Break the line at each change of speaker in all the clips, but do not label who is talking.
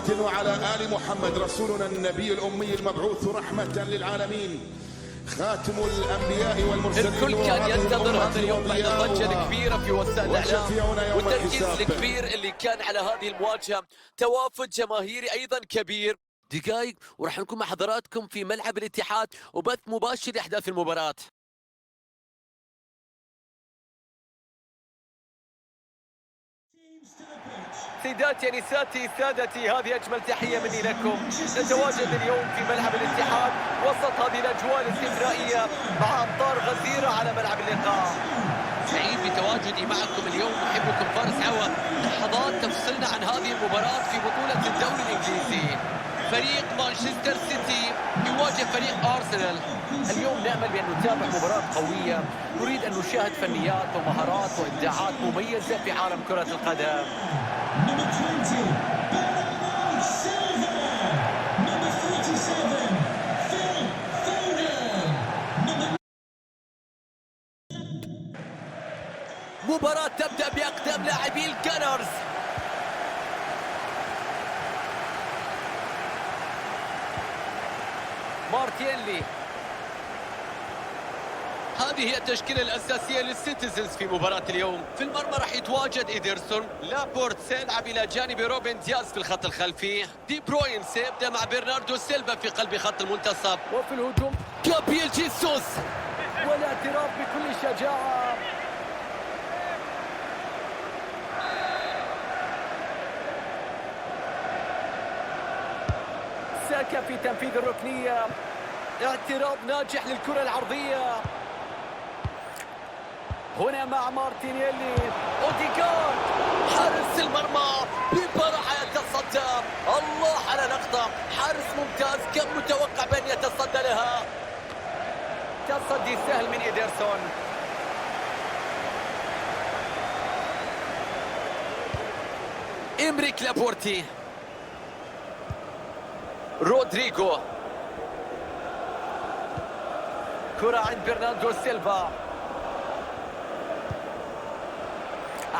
محمد وعلى آل محمد رسولنا النبي الأمي المبعوث رحمة للعالمين خاتم الأنبياء والمرسلين.
الكل كان ينتظر هذا اليوم بعد الضجة الكبيرة في وسائل الإعلام والتركيز الكبير اللي كان على هذه المواجهة. توافد جماهيري أيضا كبير. دقائق وراح نكون مع حضراتكم في ملعب الاتحاد وبث مباشر لأحداث المباراة. سيداتي نساتي سادتي، هذه أجمل تحية مني لكم. نتواجد اليوم في ملعب الاتحاد وسط هذه الأجواء الاستثنائية مع أمطار غزيرة على ملعب اللقاء. سعيد بتواجدي معكم اليوم، محبكم فارس عوى. لحظات تفصلنا عن هذه المباراة في بطولة الدوري الإنجليزي. فريق مانشستر سيتي يواجه فريق أرسنال. اليوم نأمل بأن نتابع مباراة قوية، نريد أن نشاهد فنيات ومهارات وإبداعات مميزة في عالم كرة القدم. مباراة تبدأ بأقدام لاعبي الجانرز. مارتينيلي. هذه هي التشكيلة الأساسية للسيتيزنز في مباراة اليوم. في المرمى راح يتواجد إيدرسون. لابورت سيلعب إلى جانب روبن دياز في الخط الخلفي. دي بروين سيبدأ مع برناردو سيلفا في قلب خط المنتصف. وفي الهجوم جابرييل جيسوس، والاعتراف بكل شجاعة. ساكا في تنفيذ الركنية. اعتراض ناجح للكرة العرضية. هنا مع مارتينيلي. اوديغارد حارس المرمى ببراعة يتصدى. الله على لقطة، حارس ممتاز، كم متوقع بأن يتصدى لها. تصدي سهل من إيدرسون. إمريك لابورتي. رودريغو. كرة عند برناردو سيلفا.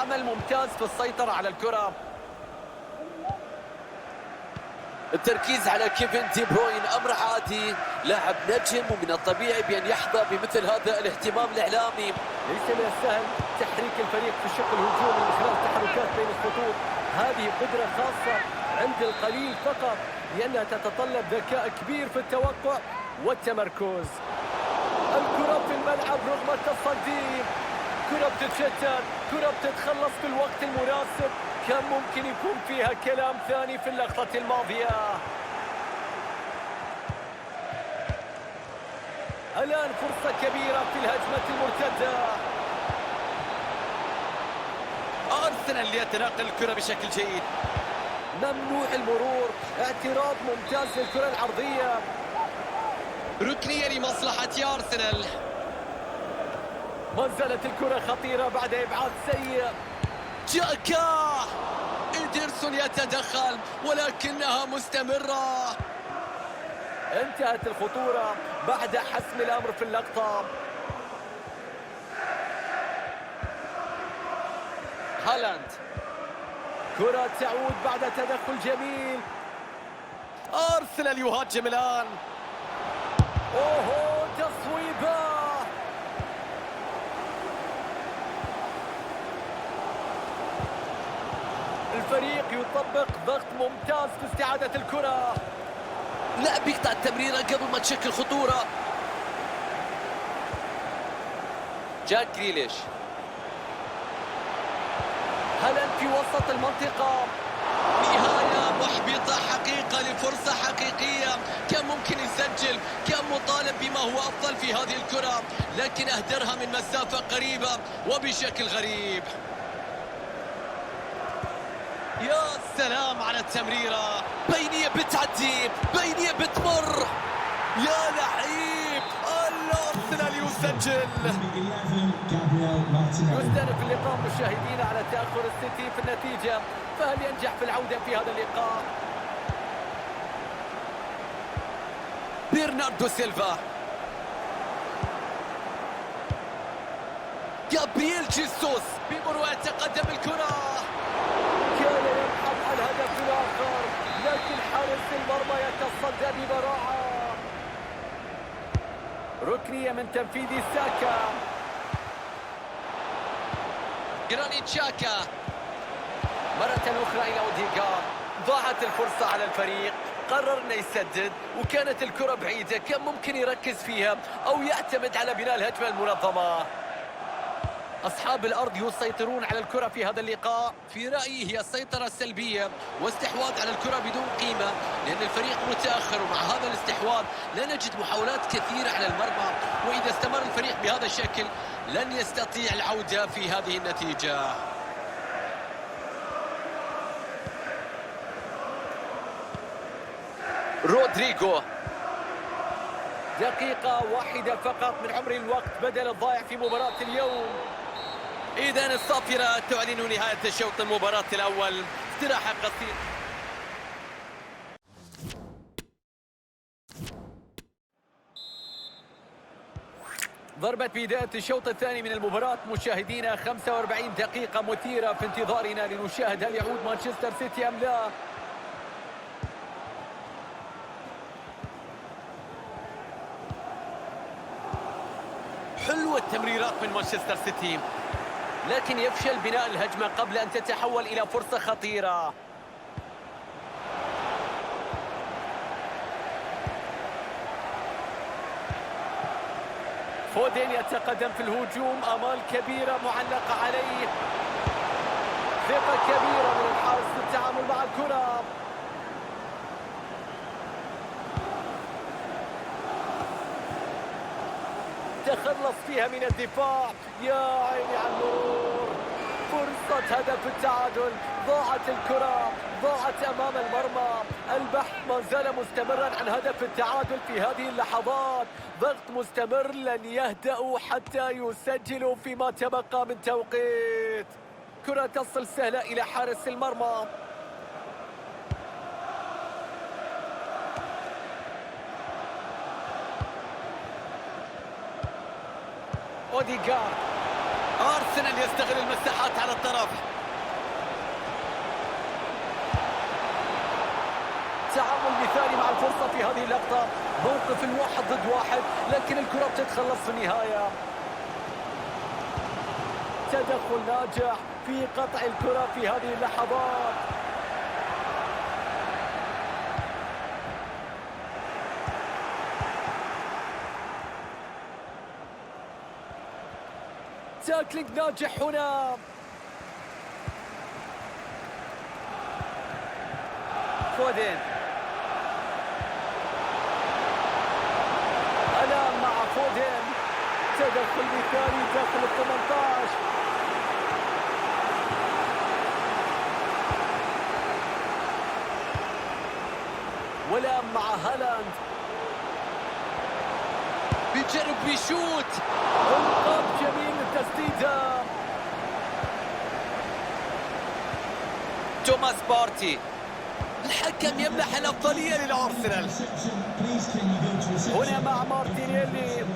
عمل ممتاز في السيطرة على الكرة. التركيز على كيفن دي بروين أمر عادي، لاعب نجم ومن الطبيعي بأن يحظى بمثل هذا الاهتمام الإعلامي. ليس من السهل تحريك الفريق في الشق الهجومي من خلال تحركات بين الخطوط. هذه قدرة خاصة عند القليل فقط، لأنها تتطلب ذكاء كبير في التوقع والتمركز. الكرة في الملعب رغم التصدي. كرة بتتشتت، كرة بتتخلص في الوقت المناسب. كان ممكن يكون فيها كلام ثاني في اللقطة الماضية. الآن فرصة كبيرة في الهجمة المرتدة. أرسنال يتناقل الكرة بشكل جيد. ممنوع المرور. اعتراض ممتاز للكرة العرضية. ركنية لمصلحة أرسنال. ما زالت الكرة خطيرة بعد إبعاد سيء. جاكا. إيدرسون يتدخل ولكنها مستمرة. انتهت الخطورة بعد حسم الأمر في اللقطة. هالاند. كرة تعود بعد تدخل جميل. أرسنال يهاجم الآن. اوه تصويبة. الفريق يطبق ضغط ممتاز في استعادة الكرة. لاعب يقطع التمريرة قبل ما تشكل خطورة. جاك جريليش. هالاند في وسط المنطقة. نهاية محبطة حقيقة لفرصة حقيقية، كان ممكن يسجل، كان مطالب بما هو أفضل في هذه الكرة، لكن أهدرها من مسافة قريبة وبشكل غريب. يا سلام على التمريرة. بينية بتعدي، بينية بتمر. يا لعيب. الأرسنال يسجل. يستأنف اللقاء مشاهدينا على تأخر السيتي في النتيجة، فهل ينجح في العودة في هذا اللقاء؟ برناردو سيلفا. جابرييل جيسوس بمروءة يتقدم الكرة. كان يبحث عن هدف آخر، لكن حارس المرمى يتصدى ببراعة. ركنية من تنفيذ ساكا. جرانيت شاكا مرة أخرى إلى أوديغارد. ضاعت الفرصة على الفريق، قرر أنه يسدد وكانت الكرة بعيدة، كان ممكن يركز فيها أو يعتمد على بناء الهجمة المنظمة. أصحاب الأرض يسيطرون على الكرة في هذا اللقاء. في رأيي هي سيطرة سلبية واستحواذ على الكرة بدون قيمة، لأن الفريق متأخر، ومع هذا الاستحواذ لا نجد محاولات كثيرة على المرمى، وإذا استمر الفريق بهذا الشكل لن يستطيع العودة في هذه النتيجة. رودريغو. دقيقة واحدة فقط من عمر الوقت بدل الضائع في مباراة اليوم. إذن الصافرة تعلن نهاية الشوط المباراة الأول. استراحة قصيرة. ضربة بداية الشوط الثاني من المباراة مشاهدينا. 45 دقيقة مثيرة في انتظارنا لنشاهد هل يعود مانشستر سيتي أم لا. حلوة التمريرات من مانشستر سيتي، لكن يفشل بناء الهجمة قبل أن تتحول إلى فرصة خطيرة. فودين يتقدم في الهجوم، آمال كبيرة معلقة عليه، ثقة كبيرة من الحارس في التعامل مع الكرة. تخلص فيها من الدفاع، يا عيني على المرور. فرصة هدف التعادل، ضاعت الكرة، ضاعت أمام المرمى. البحث ما زال مستمرا عن هدف التعادل في هذه اللحظات. ضغط مستمر، لن يهدأوا حتى يسجلوا فيما تبقى من توقيت. كرة تصل سهلة إلى حارس المرمى. أوديغارد. أرسنال يستغل المساحات على الطرف. تعامل مثالي مع الفرصة في هذه اللقطة. موقف 1 ضد 1، لكن الكرة بتتخلص في النهاية. تدخل ناجح في قطع الكرة في هذه اللحظات. تاكلينج ناجح هنا. فودين. الآن مع فودين. تدخل مثالي داخل ال 18. والآن مع هالاند. بيجرب بيشوت. انقاذ جميل التسديدة. توماس بارتي. الحكم يمنح الأفضلية للأرسنال. هنا مع مارتينيلي.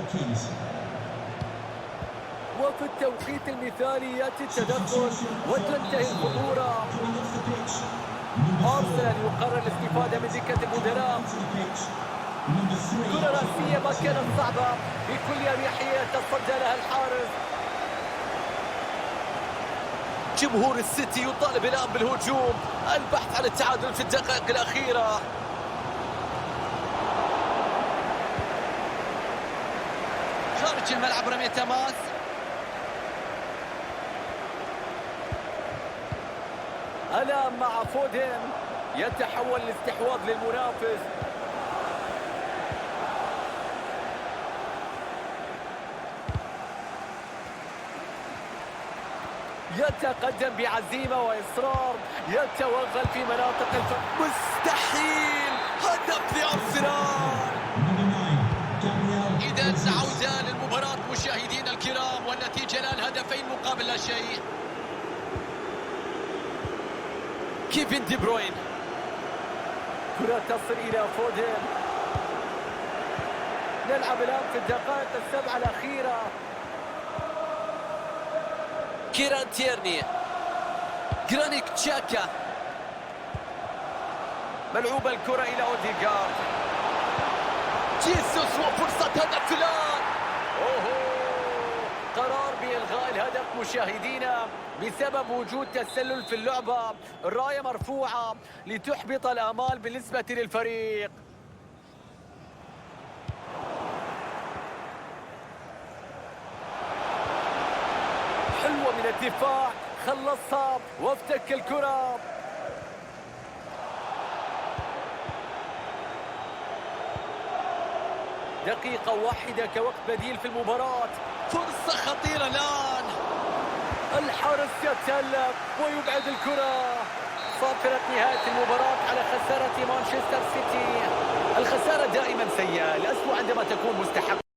وفي التوقيت المثالي يأتي التدخل وتنتهي الخطورة. أرسنال يقرر الاستفادة من دكة البدلاء. كرة رأسية ما كانت صعبة، بكل أريحية تصدى لها الحارس. جمهور السيتي يطالب الآن بالهجوم، البحث عن التعادل في الدقائق الأخيرة. خارج الملعب رمية تماس. الآن مع فودين يتحول الاستحواذ للمنافس. يتقدم بعزيمة وإصرار، يتوغل في مناطق مستحيل. هدف لأرسنال. إذا عودة للمباراة مشاهدينا الكرام، والنتيجة الآن 2 مقابل لا شيء. كيفن دي بروين. كرة تصل إلى فودين. نلعب الآن في الدقائق 7 الأخيرة. كيران تيرني. جرانيت شاكا. ملعوبة الكرة إلى أوديغارد. جيسوس وفرصة هدف الآن. قرار بإلغاء الهدف مشاهدينا بسبب وجود تسلل في اللعبة. الراية مرفوعة لتحبط الآمال بالنسبة للفريق. حلوة من الدفاع، خلصها وافتك الكرة. دقيقة واحدة كوقت بديل في المباراة. فرصة خطيرة الآن. الحارس يتسلل ويبعد الكرة. صافرت نهاية المباراة على خسارة مانشستر سيتي. الخسارة دائما سيئة، الأسوأ عندما تكون مستحقة.